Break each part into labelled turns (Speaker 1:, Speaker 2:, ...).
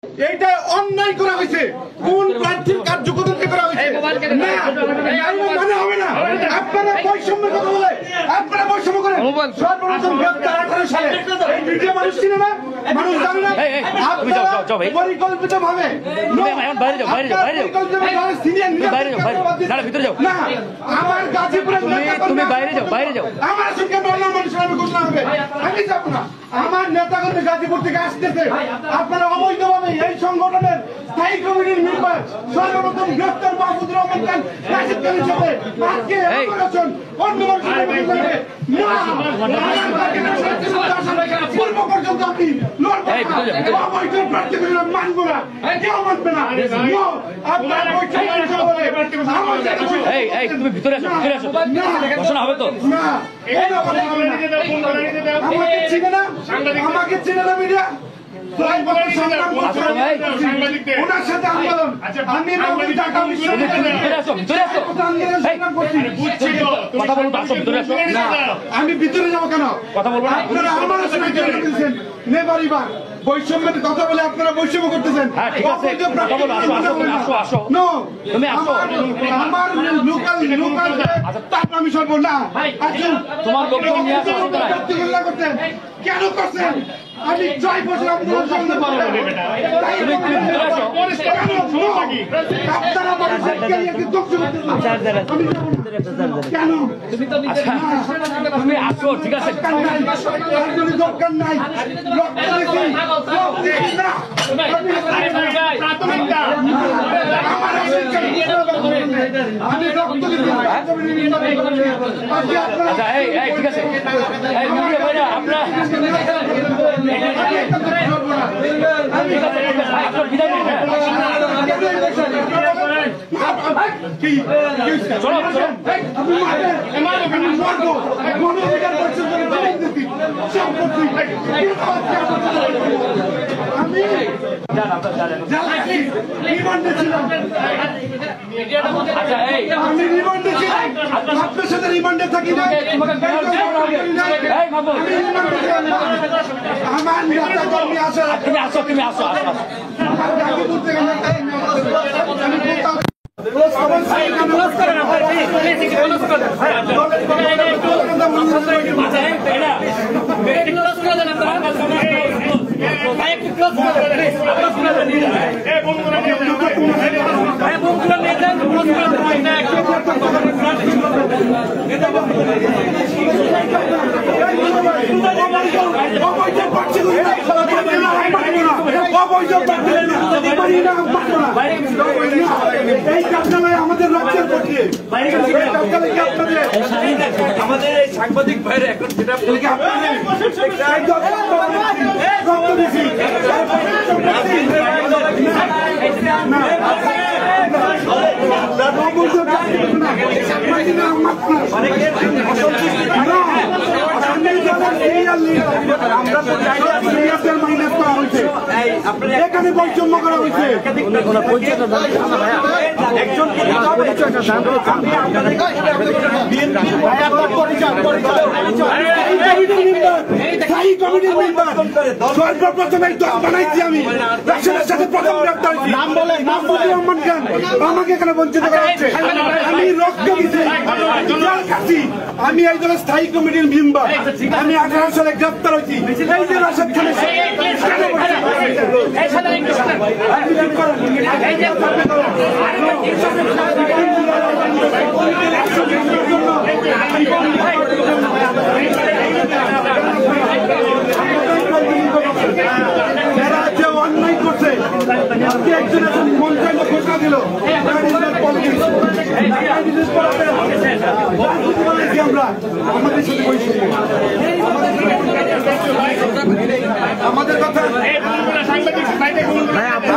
Speaker 1: এইটা অন্যায় করা হয়েছে। কোন প্রার্থীর কার্যকর্তা করা হয়েছে মানে হবে না। আপনারা বৈষম্যের কথা বলে আপনারা বৈষম্য করেন। সর্বপ্রথম 2018 সালে এই ভিডিও মানুষ চিনে না, মানুষ জানে না। পরিকল্পিত ভাবে আমার গাজীপুরে
Speaker 2: তুমি বাইরে যাও
Speaker 1: আমার সঙ্গে অন্য মানুষের আমি ঘোষণা হবে, আমি যাব না। আমার নেতাকর্মী গাজীপুর থেকে আসতেছে, আপনারা অবৈধভাবে এই সংগঠনের স্থায়ী কমিটির মেম্বার সর্বপ্রথম গ্রেফতার মাহমুদুর রহমান খান রাশিদ খানের সাথে আজকে অপারেশন অন্য মানুষের পূর্ব পর্যন্ত আপনি অবৈধ প্রার্থী মানবো না, কেউ মানবে না। আপনার
Speaker 2: তুমি ভিতরে আসো ঘোষণা হবে তো
Speaker 1: না, আমাকে চিনে না, আমাকে চিনে না মিডিয়া। ওনার সাথে আন্দোলন আমি ঢাকা আমি ভিতরে যাবো কেন?
Speaker 2: কথা বলবো
Speaker 1: আপনারা আমার সঙ্গে নেবারিবার বৈষম্যের কথা বলে আপনারা বৈষম্য করতেছেন। আমার লোকাল আমি সর্ব না
Speaker 2: তোমার
Speaker 1: করতেন কেন করছেন? আমি 6 বছর আপনারা সামনে পারবেন কেন
Speaker 2: তুমি আসো, ঠিক আছে
Speaker 1: দরকার নাই।
Speaker 2: ঠিক আছে আপনার
Speaker 1: আপনার সাথে রিমান্ডে থাকি না, আমার নেতা কর্মী আছে।
Speaker 2: তুমি আসো
Speaker 1: আমাদের রাজ্যের পক্ষে
Speaker 3: আমাদের এই সাংবাদিক ভাইরা এখন যেটা
Speaker 1: এখানে বৈষম্য করা হয়েছে।
Speaker 3: একজন
Speaker 1: সর্বপ্রথম এই দল বানাইছি আমি, রাশিদের সাথে প্রথম গ্রেফতার হয়েছি। রহমান খান আমাকে এখানে বঞ্চিত করা হচ্ছে। আমি রক্ত দিচ্ছি, আমি এই দলের স্থায়ী কমিটির মেম্বার। আমি 18 সালে গ্রেফতার হয়েছি। এই যে রাশিদ খানের অন্যায় করছে, একজন মন্ত্রী ঘোষণা দিল আমরা আমাদের সাথে আমাদের কথা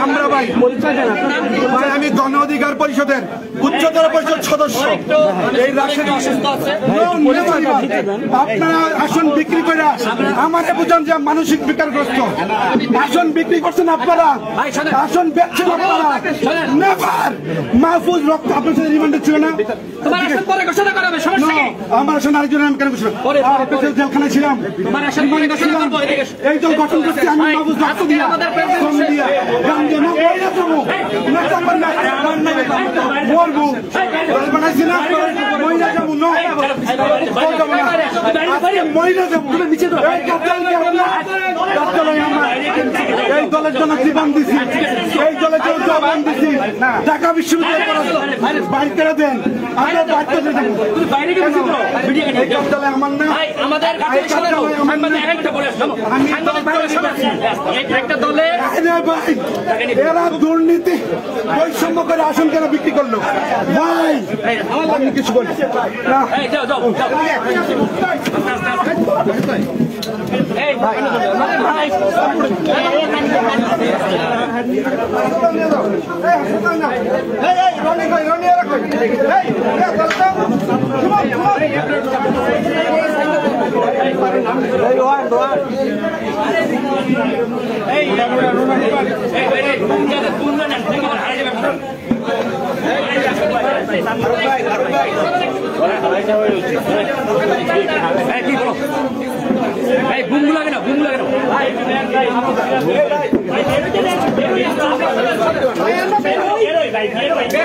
Speaker 1: আমরা ভাই আমি গণ অধিকার পরিষদের উচ্চতর পরিষদ সদস্য। এই আপনারা আসন বিক্রি করে আমাকে বুঝান যে মানসিক বিকারগ্রস্ত। আসন বিক্রি করছেন আপনারা, আসন বেচছেন আপনারা। নেভার মাহফুজ রক্ত আপনার সাথে রিমান্ডে ছিল না, আমার আসন আরেকজন আমি কেন ঘোষণা জেলখানায় ছিলাম। এই দল গঠন করছি আমি মাহফুজ রক্ত দিয়া মরবো বানাইছি না মহিলা যাবো মহিলা যাবো এই দলের জন্য জীবন দিছি এই দলের জন্য জবান দিছি ঢাকা বিশ্ববিদ্যালয় বাইর করে দেন আমরা বাইর করে দেবো এই দলে আমার না
Speaker 2: আমাদের একটা দলে
Speaker 1: ভাই এরা দুর্নীতি বৈষম্য করে আসন কেন বিক্রি করলো ভাই আমি কিছু বলি না
Speaker 2: বুম লাগে না বুম লাগে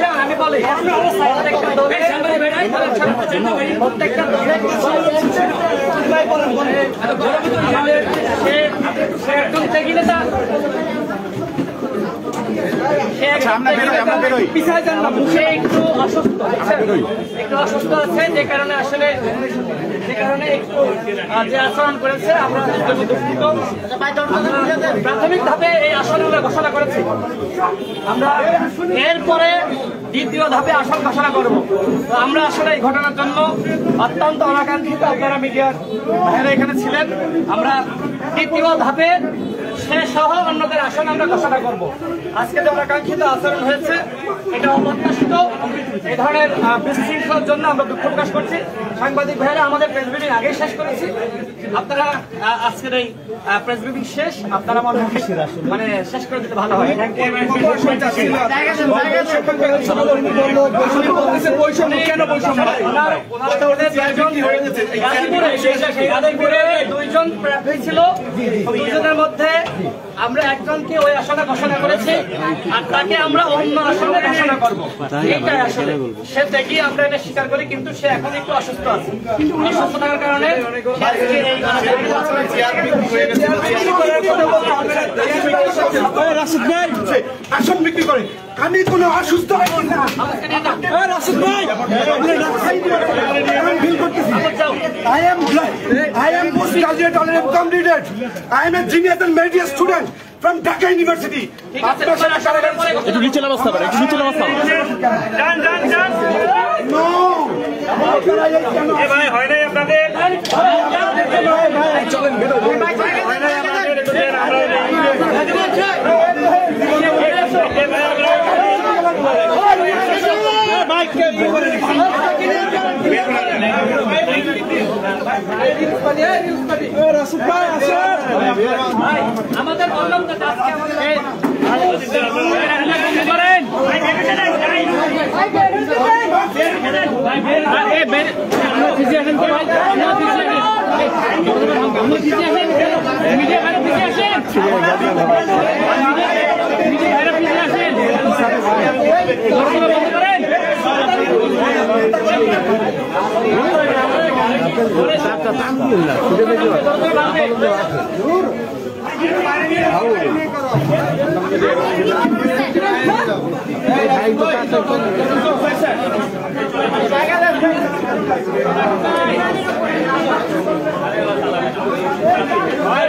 Speaker 2: না আমি বলি একটু অসুস্থ আছে যে কারণে আসলে যে আচরণ করেছে আমরা প্রাথমিক ধাপে এই আসন আমরা ঘোষণা করেছি আমরা এরপরে দ্বিতীয় ধাপে আসন ঘোষণা করব তো আমরা আসলে এই ঘটনার জন্য অত্যন্ত অনাকাঙ্ক্ষিত আপনারা মিডিয়ার ভাইরা এখানে ছিলেন আমরা দ্বিতীয় ধাপে সে সহ অন্যদের আসন আমরা ঘোষণা করব আজকে যে অনাকাঙ্ক্ষিত আচরণ হয়েছে এটা অপ্রত্যাশিত এই ধরনের বিশৃঙ্খলার জন্য আমরা দুঃখ প্রকাশ করছি সাংবাদিক ভাইরা আমাদের প্রেস ব্রিফিং আগেই শেষ করেছি আপনারা আজকের এই প্রেস ব্রিফিং শেষ আপনারা মানে শেষ করে দিতে ভালো হয় দুইজন প্রার্থী ছিল দুইজনের মধ্যে আমরা একজনকে ওই আসনে ঘোষণা করেছি আর তাকে আমরা অন্য আসনে ঘোষণা করবো এইটাই আসলে সে দেখি আমরা এটা স্বীকার করি কিন্তু সে এখন একটু অসুস্থ আছে অসুস্থ থাকার কারণে
Speaker 1: আসন বিক্রি করে আমি কোন অসুস্থ I am postgraduate or completed. I am a genius and media student from Dhaka University.
Speaker 4: একটু নিচে নামাজ হবে একটু নিচে নামাজ হবে
Speaker 1: No.
Speaker 3: ভাই হয় নাই আপনাদের
Speaker 1: চলেন বেরো
Speaker 2: আমাদের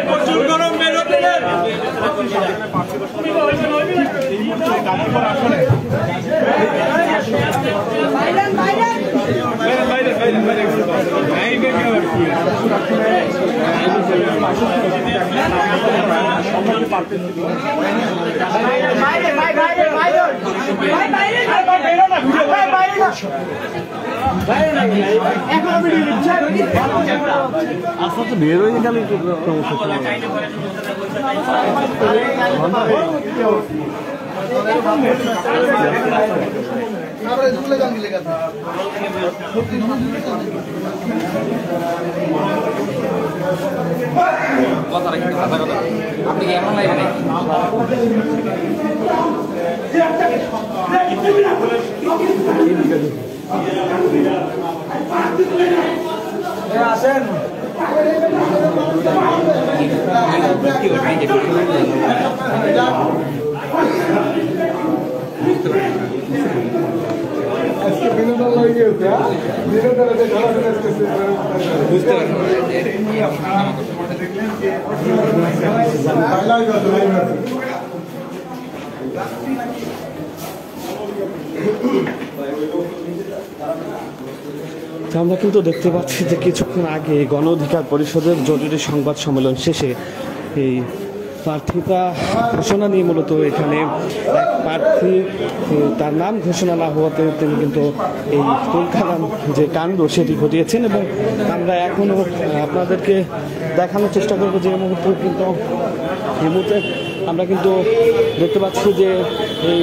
Speaker 3: প্রচুর গরম বেরোতে
Speaker 4: আস্তে আস্তে বের হয়ে গেলে একটু সমস্যা
Speaker 2: আপনি কি এমন লাগবে নাকি
Speaker 5: আমরা কিন্তু দেখতে পাচ্ছি যে কিছুক্ষণ আগে গণ অধিকার পরিষদের জরুরি সংবাদ সম্মেলন শেষে এই প্রার্থিতা ঘোষণা নিয়ে মূলত এখানে এক প্রার্থী তার নাম ঘোষণা না হওয়াতে তিনি কিন্তু এই তুলকালাম যে কাণ্ড সেটি ঘটিয়েছেন এবং আমরা এখনও আপনাদেরকে দেখানোর চেষ্টা করবো যে এই মুহূর্তে আমরা কিন্তু দেখতে পাচ্ছি যে এই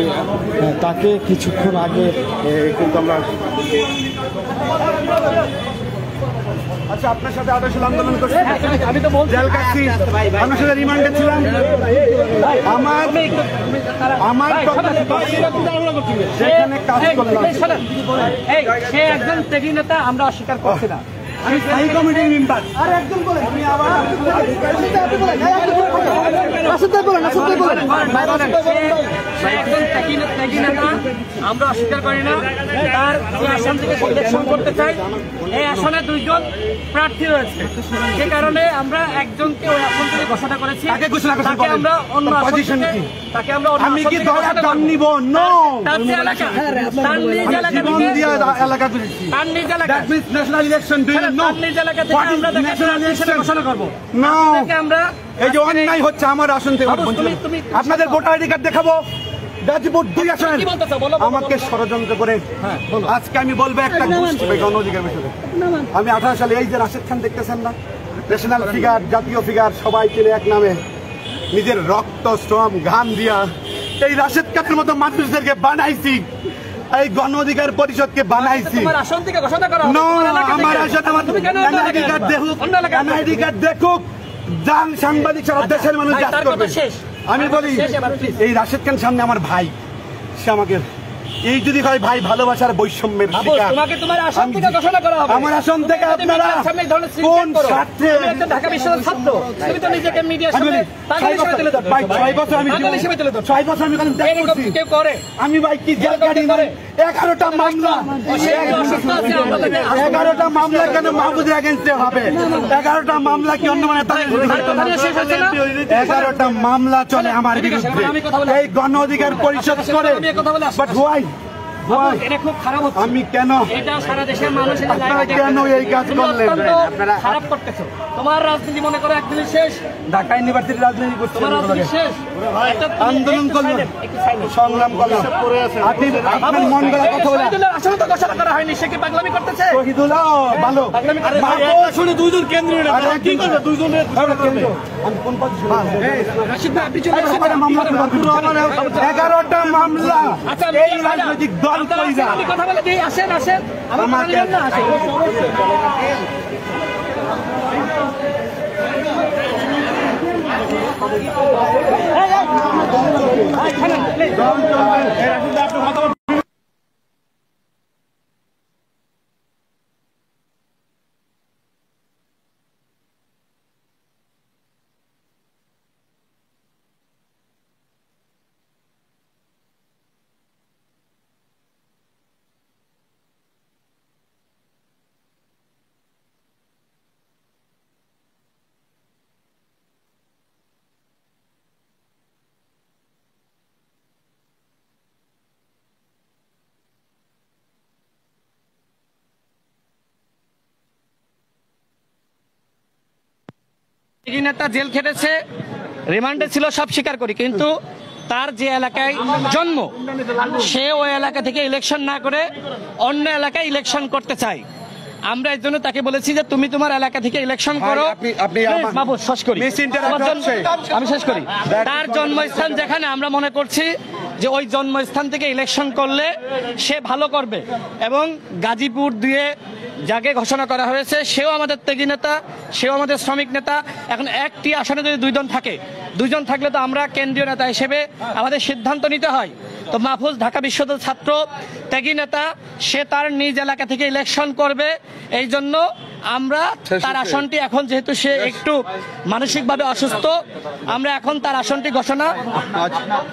Speaker 5: তাকে কিছুক্ষণ আগে কিন্তু আমরা
Speaker 1: আচ্ছা, আপনার সাথে আদর্শ আন্দোলন করছি, আমি তো জেল কাটছি, আপনার সাথে রিমান্ডে ছিলাম। আমার সেখানে কাজ করলাম।
Speaker 2: সে একজন ত্যাগী নেতা, আমরা অস্বীকার করছি না।
Speaker 1: আমি স্থায়ী কমিটির মেম্বার। আর একজন বলেন, আমি আবার
Speaker 2: আমরা অস্বীকার করি না। তার যে আসন থেকে ইলেকশন করতে চাই, এই আসনে 2 জন প্রার্থী রয়েছে, যে কারণে আমরা একজনকে ওই আসন থেকে ঘোষণা করেছি। তাকে আমরা অন্য
Speaker 1: আমি কি দলের দাম নিব? নো,
Speaker 2: তার নিজ এলাকা
Speaker 1: ন্যাশনাল ইলেকশন
Speaker 2: ঘোষণা করবো।
Speaker 1: আমরা এই যে অন্যায় হচ্ছে আমার আসন থেকে আপনাদের ভোটার আইডি কার্ড দেখাবো। গাজীপুর 2 আসনের আমাকে ষড়যন্ত্র করে আজকে আমি বলবো একটা গোষ্ঠী গণ অধিকার বিষয়ে। আমি 18 সালে এই যে রাশেদ খান দেখতেছেন না, ন্যাশনাল ফিগার, জাতীয় ফিগার, সবাই পেলে এক নামে নিজের রক্ত শ্রম ঘাম দিয়া এই রাশেদ খানের মতো মানুষদেরকে বানাইছি, এই গণ অধিকার পরিষদকে বানাইছি। আমার আসন আমার এনআইডি কার্ড দেখুক, যান সাংবাদিক সারা দেশের মানুষ জাজ করবে। আমি বলি এই রাশেদ খান সামনে আমার ভাই, সে আমাকে এই যদি হয় ভাই ভালোবাসার বৈষম্যের শিকার। আমার আসন থেকে আপনারা কোন স্বার্থে?
Speaker 2: ঢাকা বিশ্ববিদ্যালয়ের ছাত্র, তুমি তো নিজেকে মিডিয়ার সামনে পাগল হিসেবে তুলে ধরো।
Speaker 1: 6 বছর আমি 6 বছর আমি ত্যাগ করছি।
Speaker 2: কেউ করে
Speaker 1: আমি ভাই কি জেল কাটি করে 11টা মামলা, 11টা মামলা কেন মাহবুবের এগেইনস্টে হবে? 11টা মামলা কি অন্য মানে 11টা মামলা চলে আমার বিরুদ্ধে এই গণ অধিকার পরিষদ করে। বাট হোয়াই
Speaker 2: খুব খারাপ হচ্ছে।
Speaker 1: আমি কেন
Speaker 2: এটা সারা দেশের মানুষ
Speaker 1: আপনারা কেন এই কাজ করলেন?
Speaker 2: আপনারা খারাপ করতেছো। তোমার রাজনীতি মনে করো একদিন শেষ।
Speaker 1: ঢাকা ইউনিভার্সিটি রাজনীতি করছে,
Speaker 2: তোমার রাজনীতি শেষ।
Speaker 1: আন্দোলন করলেন, সংগ্রাম করলেন। আপনার মন গড়া কথা বলে
Speaker 2: আসলে তো ঘোষণা করা হয়নি, সে কি পাগলামি করতেছে?
Speaker 1: শহীদুল্লাহ ভালো শুনে 2 জন কেন্দ্রীয় নেতা কি করবে? 2 জনের আমি কোন পজিশন? রাশিদ ভাই আপনি চলে আসেন। মামলা 11টা মামলা।
Speaker 2: আচ্ছা
Speaker 1: এই রাজনৈতিক দল কইরা
Speaker 2: আমি কথা বলে দিই, আসেন আসেন, আমার কথা বলেন না, আসেন। নেতা জেল খেটেছে, রিমান্ডে ছিল, সব স্বীকার করি, কিন্তু তার যে এলাকায় জন্ম সে ওই এলাকা থেকে ইলেকশন না করে অন্য এলাকায় ইলেকশন করতে চায়। আমরা এর জন্য তাকে বলেছি যে তুমি তোমার এলাকা থেকে ইলেকশন করো। আমি শেষ করি। তার জন্মস্থান যেখানে, আমরা মনে করছি যে ওই জন্মস্থান থেকে ইলেকশন করলে সে ভালো করবে এবং গাজীপুর দিয়ে যাকে ঘোষণা করা হয়েছে সেও আমাদের ত্যাগী নেতা, সেও আমাদের শ্রমিক নেতা। এখন একটি আসনে যদি 2 জন থাকে, 2 জন থাকলে তো আমরা কেন্দ্রীয় নেতা হিসেবে আমাদের সিদ্ধান্ত নিতে হয় তো মাহফুজ ঢাকা বিশ্ববিদ্যালয়ের ছাত্র ত্যাগী নেতা, সে তার নিজ এলাকা থেকে ইলেকশন করবে। এই জন্য আমরা তার আসনটি এখন, যেহেতু সে একটু মানসিকভাবে অসুস্থ, আমরা এখন তার আসনটি ঘোষণা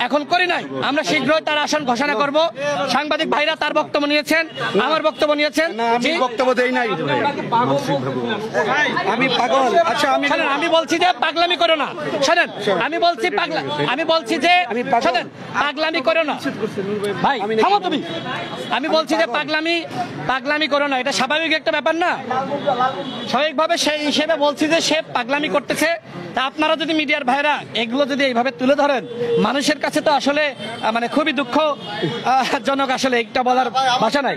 Speaker 2: এখন করি নাই, আমরা শীঘ্রই তার আসন ঘোষণা করব। সাংবাদিক ভাইরা তার বক্তব্য নিয়েছেন, আমার বক্তব্য নিয়েছেন।
Speaker 1: আমি বক্তব্য দেই নাই, আমি পাগল। আচ্ছা
Speaker 2: আমি বলছি যে পাগলামি করো না, শোনেন, আমি বলছি যে শোনেন, পাগলামি করো না ভাই, থামো তুমি। আমি বলছি যে পাগলামি করো না, এটা স্বাভাবিক একটা ব্যাপার না। স্বাভাবিকভাবে সেই হিসেবে বলছি যে সে পাগলামি করতেছে। তা আপনারা যদি মিডিয়ার ভাইরা এগুলো যদি এইভাবে তুলে ধরেন, মানুষের কাছে তো আসলে মানে খুবই দুঃখজনক, আসলে একটা বলার ভাষা নাই।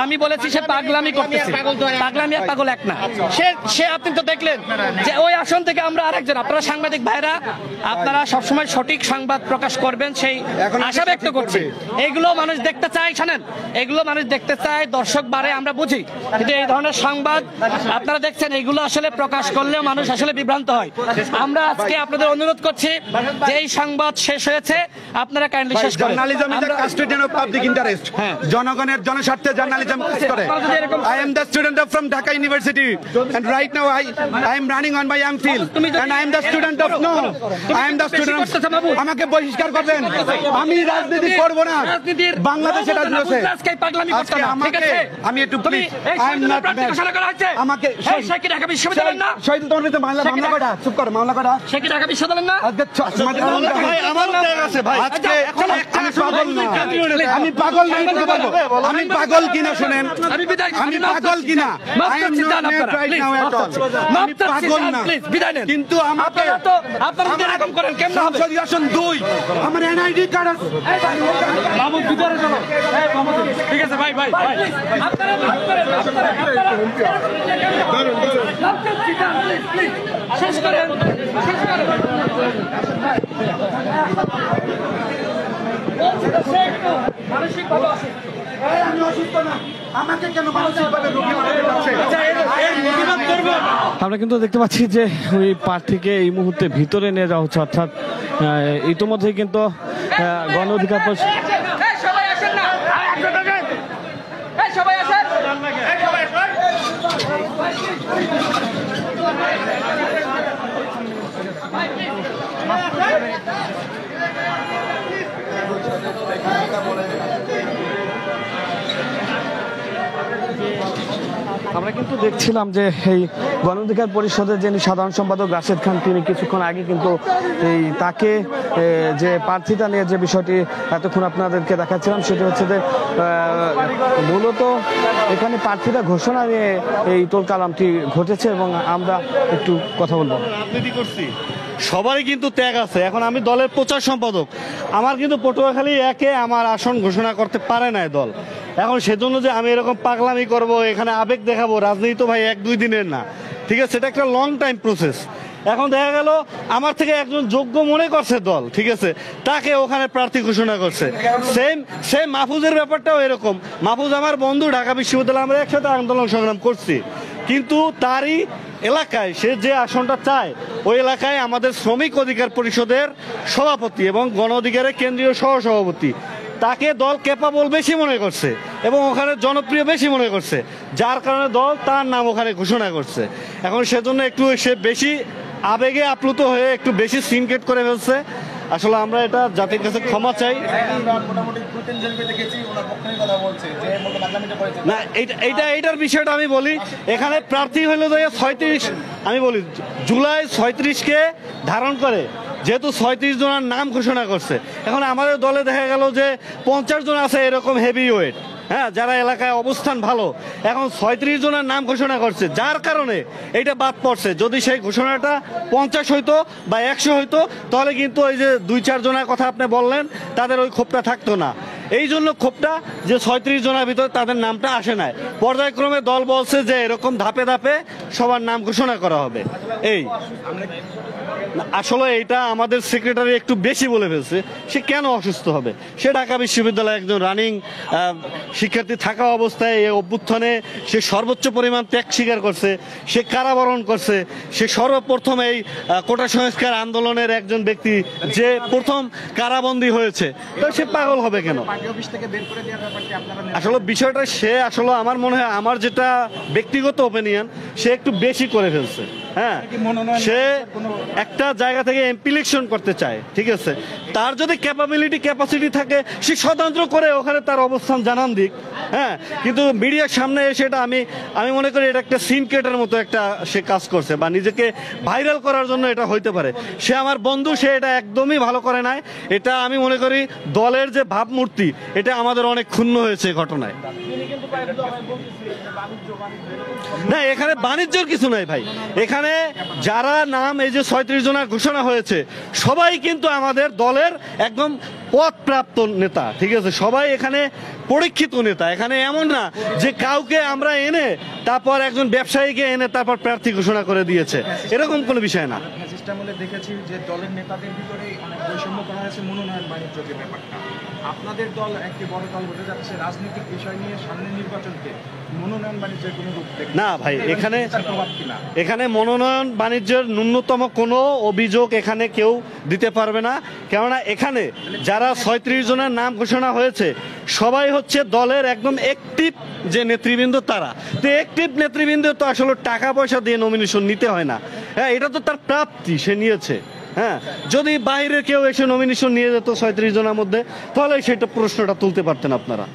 Speaker 2: আমি বলেছি সে পাগলামি করতেছে, পাগলামি আর পাগল এক না। সে আপনি তো দেখলেন যে ওই আসন থেকে আমরা আরেকজন, আপনারা সাংবাদিক ভাইরা আপনারা সবসময় সঠিক সংবাদ প্রকাশ করবেন সেই আশা ব্যক্ত করছি। এগুলো মানুষ দেখতে চায়, শোনেন, এগুলো মানুষ দেখতে চায়, দর্শক বাড়ে, আমরা বুঝি, কিন্তু এই ধরনের সংবাদ আপনারা দেখছেন, এগুলো আসলে প্রকাশ করলেও মানুষ আসলে বিভ্রান্ত হয়। আমরা আজকে আপনাদের অনুরোধ করছি যে এই সংবাদ শেষ হয়েছে, আপনারা কাইন্ডলি শেষ করেন।
Speaker 1: Journalism is the custodian of public interest. জনগণের জনস্বার্থে জার্নালিজম কাজ করে। I am the student from Dhaka University and right now I am running on my MPhil and I am the student of I am the student of আমাকে বহিষ্কার করবেন, আমি রাজনীতি করব না, বাংলাদেশের রাজনীতি আজকে পাগলামি করতে না, ঠিক আছে? আমি একটু প্লিজ, I am not আমাকে
Speaker 2: সে কি ঢাকা বিশ্ববিদ্যালয় না?
Speaker 1: শহীদ তোমার বিরুদ্ধে মামলা করা, চুপ কর, মামলা করা।
Speaker 2: সে কি ঢাকা বিশ্ববিদ্যালয় না?
Speaker 1: ভাই আমারও ত্যাগ আছে ভাই। আজকে আমি পাগল না, আমি পাগল নাই বলতে পারবো, আমি পাগল কিনা শুনেন, আমি পাগল কিনা, I am not right now at all, আমি পাগল না, কিন্তু আমাকে
Speaker 2: আপনারা এরকম করেন কেন হবে?
Speaker 1: সংসদ 2 আমার এনআইডি কার্ড আছে।
Speaker 2: মাহমুদ ভিতরে চলো, ঠিক আছে ভাই ভাই ভাই, আপনারা শেষ করেন, শেষ করেন। মানসিকভাবে
Speaker 1: আমি অসুস্থ না, আমাকে কেন মানসিকভাবে রোগী বানাতে যাচ্ছে?
Speaker 5: আমরা কিন্তু দেখতে পাচ্ছি যে ওই প্রার্থীকে এই মুহূর্তে ভিতরে নিয়ে যাওয়া হচ্ছে, অর্থাৎ ইতিমধ্যেই কিন্তু গণ অধিকার পরিষদ
Speaker 2: সবাই আসেন না, সবাই আসেন।
Speaker 5: আমরা কিন্তু দেখছিলাম যে এই গণ অধিকার পরিষদের যিনি সাধারণ সম্পাদক রাশেদ খান, তিনি কিছুক্ষণ আগে কিন্তু এই তাকে যে প্রার্থিতা নিয়ে যে বিষয়টি এতক্ষণ আপনাদেরকে দেখাচ্ছিলাম, সেটি হচ্ছে যে মূলত এখানে প্রার্থিতা ঘোষণা নিয়ে এই তোলকালামটি ঘটেছে এবং আমরা একটু কথা বলবো।
Speaker 6: রাজনীতি করছি, সবারই কিন্তু ত্যাগ আছে। এখন আমি দলের প্রচার সম্পাদক, আমার কিন্তু পটুয়াখালী একে আমার আসন ঘোষণা করতে পারে না দল। এখন সেজন্য যে আমি এরকম পাগলামি করব, এখানে আবেগ দেখাবো, রাজনীতি তো ভাই 1-2 দিনের না, ঠিক আছে? এটা একটা লং টাইম প্রসেস। এখন দেখা গেল আমার থেকে একজন যোগ্য মনে করছে দল, ঠিক আছে, তাকে ওখানে প্রার্থী ঘোষণা করছে। সেম মাহফুজের ব্যাপারটাও এরকম। মাহফুজ আমার বন্ধু, ঢাকা বিশ্ববিদ্যালয়ে আমরা একসাথে আন্দোলন সংগ্রাম করছি, কিন্তু তারই এলাকায় সে যে আসনটা চায়, ওই এলাকায় আমাদের শ্রমিক অধিকার পরিষদের সভাপতি এবং গণ অধিকারের কেন্দ্রীয় সহসভাপতি, তাকে দল ক্যাপাবল বেশি মনে করছে এবং ওখানে জনপ্রিয় বেশি মনে করছে, যার কারণে দল তার নাম ওখানে ঘোষণা করছে। এখন সেজন্য একটু সে বেশি আবেগে আপ্লুত হয়ে একটু বেশি সিনকেট করে ফেলছে। আসলে আমরা এটা জাতির কাছে ক্ষমা চাই। না, এইটার বিষয়টা আমি বলি, এখানে প্রার্থী হলো 36, আমি বলি জুলাই 36কে ধারণ করে, যেহেতু 36 জনের নাম ঘোষণা করছে। এখন আমাদের দলে দেখা গেল যে 50 জন আছে এরকম হেভি ওয়েট, হ্যাঁ, যারা এলাকায় অবস্থান ভালো। এখন 36 জনের নাম ঘোষণা করছে, যার কারণে এটা বাদ পড়ছে। যদি সেই ঘোষণাটা 50 হইতো বা 100 হইতো, তাহলে কিন্তু ওই যে 2-4 জনের কথা আপনি বললেন, তাদের ওই ক্ষোভটা থাকতো না। এই জন্য ক্ষোভটা যে 36 জনের ভিতরে তাদের নামটা আসে নাই। পর্যায়ক্রমে দল বলছে যে এরকম ধাপে ধাপে সবার নাম ঘোষণা করা হবে। এই না, আসলে এটা আমাদের সেক্রেটারি একটু বেশি বলে ফেলছে। সে কেন অসুস্থ হবে? সে ঢাকা বিশ্ববিদ্যালয়ে একজন রানিং শিক্ষার্থী থাকা অবস্থায় এই অভ্যুত্থানে সে সর্বোচ্চ পরিমাণ ত্যাগ স্বীকার করছে, সে কারাবরণ করছে, সে সর্বপ্রথম এই কোটা সংস্কার আন্দোলনের একজন ব্যক্তি যে প্রথম কারাবন্দী হয়েছে। তো সে পাগল হবে কেন? আসলে বিষয়টা সে আসলে আমার মনে হয়, আমার যেটা ব্যক্তিগত ওপিনিয়ন, সে একটু বেশি করে ফেলছে। হ্যাঁ, সে একটা জায়গা থেকে এমপি ইলেকশন করতে চায়, ঠিক আছে, তার যদি ক্যাপাসিটি থাকে সে স্বতন্ত্র করে ওখানে তার অবস্থান জানান দিক। হ্যাঁ, কিন্তু মিডিয়ার সামনে এসে এটা আমি মনে করি এটা একটা সিন ক্রিয়েটার মতো একটা সে কাজ করছে, বা নিজেকে ভাইরাল করার জন্য এটা হইতে পারে। সে আমার বন্ধু, সে এটা একদমই ভালো করে নাই। এটা আমি মনে করি দলের যে ভাবমূর্তি, এটা আমাদের অনেক ক্ষুণ্ণ হয়েছে এই ঘটনায়। না, এখানে বাণিজ্যের কিছু নাই ভাই। এখানে যারা নাম এই যে 36 জনের ঘোষণা হয়েছে সবাই কিন্তু আমাদের দলের একদম পদপ্রাপ্ত নেতা, ঠিক আছে, সবাই এখানে পরীক্ষিত নেতা। এখানে এমন না যে কাউকে আমরা এনে তারপর একজন ব্যবসায়ীকে এনে তারপর প্রার্থী ঘোষণা করে দিয়েছে, এরকম কোনো বিষয় না।
Speaker 7: দেখেছি যে দলের নেতাদের ভিতরে অনেক বৈষম্য করা হয়েছে মনোনয়ন বাণিজ্যের যে ব্যাপারটা। আপনাদের দল একটি বড় দল হতে যাচ্ছে, রাজনৈতিক বিষয় নিয়ে সামনে নির্বাচনকে মনোনয়ন বাণিজ্যের কোনো রূপ দেখেন
Speaker 6: না ভাই, এখানে মনোনয়ন বাণিজ্যের ন্যূনতম কোনো অভিযোগ এখানে কেউ দিতে পারবে না। কেননা এখানে যারা 36 জনের নাম ঘোষণা হয়েছে সবাই হচ্ছে দলের একদম অ্যাক্টিভ যে নেতৃবৃন্দ, তারা তো অ্যাক্টিভ নেতৃবৃন্দ তো আসলে টাকা পয়সা দিয়ে নমিনেশন নিতে হয় না। হ্যাঁ, এটা তো তার প্রাপ্তি, সে নিয়েছে। হ্যাঁ, যদি বাইরে কেউ এসে নমিনেশন নিয়ে যেত 36 জনের মধ্যে, তাহলে সেটা প্রশ্নটা তুলতে পারতেন আপনারা।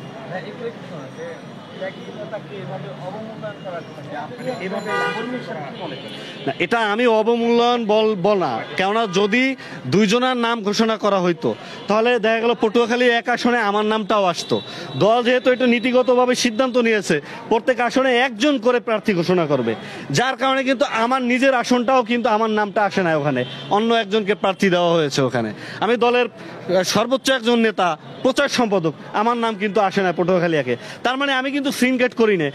Speaker 6: না, এটা আমি অবমূল্যায়ন বলবো না। কেননা যদি 2 জনের নাম ঘোষণা করা হইতো তাহলে দেখা গেল পটুয়াখালী এক আসনে আমার নামটাও আসতো। দল যেহেতু এটা নীতিগতভাবে সিদ্ধান্ত নিয়েছে প্রত্যেক আসনে একজন করে প্রার্থী ঘোষণা করবে, যার কারণে কিন্তু আমার নিজের আসনটাও কিন্তু আমার নামটা আসে না, ওখানে অন্য একজনকে প্রার্থী দেওয়া হয়েছে। ওখানে আমি দলের সর্বোচ্চ একজন নেতা, প্রচার সম্পাদক, আমার নাম কিন্তু আসে না পটুয়াখালীকে। তার মানে আমি কিন্তু সিনগেট করি না।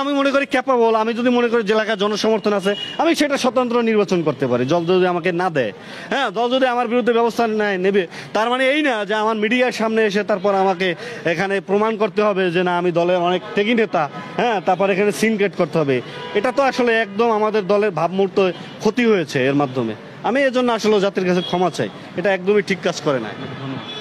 Speaker 6: আমি মনে করি ক্যাপাবল, আমি যদি মনে করি যে এলাকার জনসমর্থন আছে, আমি সেটা স্বতন্ত্র নির্বাচন করতে পারি। দল যদি আমাকে না দেয়, হ্যাঁ, দল যদি আমার বিরুদ্ধে ব্যবস্থা নেবে, তার মানে এই না যে আমার মিডিয়ার সামনে এসে তারপর আমাকে এখানে প্রমাণ করতে হবে যে না আমি দলের অনেক ত্যাগী নেতা। হ্যাঁ, তারপর এখানে সিনগেট করতে হবে। এটা তো আসলে একদম আমাদের দলের ভাবমূর্ত ক্ষতি হয়েছে এর মাধ্যমে। আমি এজন্য আসলে জাতির কাছে ক্ষমা চাই, এটা একদমই ঠিক কাজ করে না। ধন্যবাদ।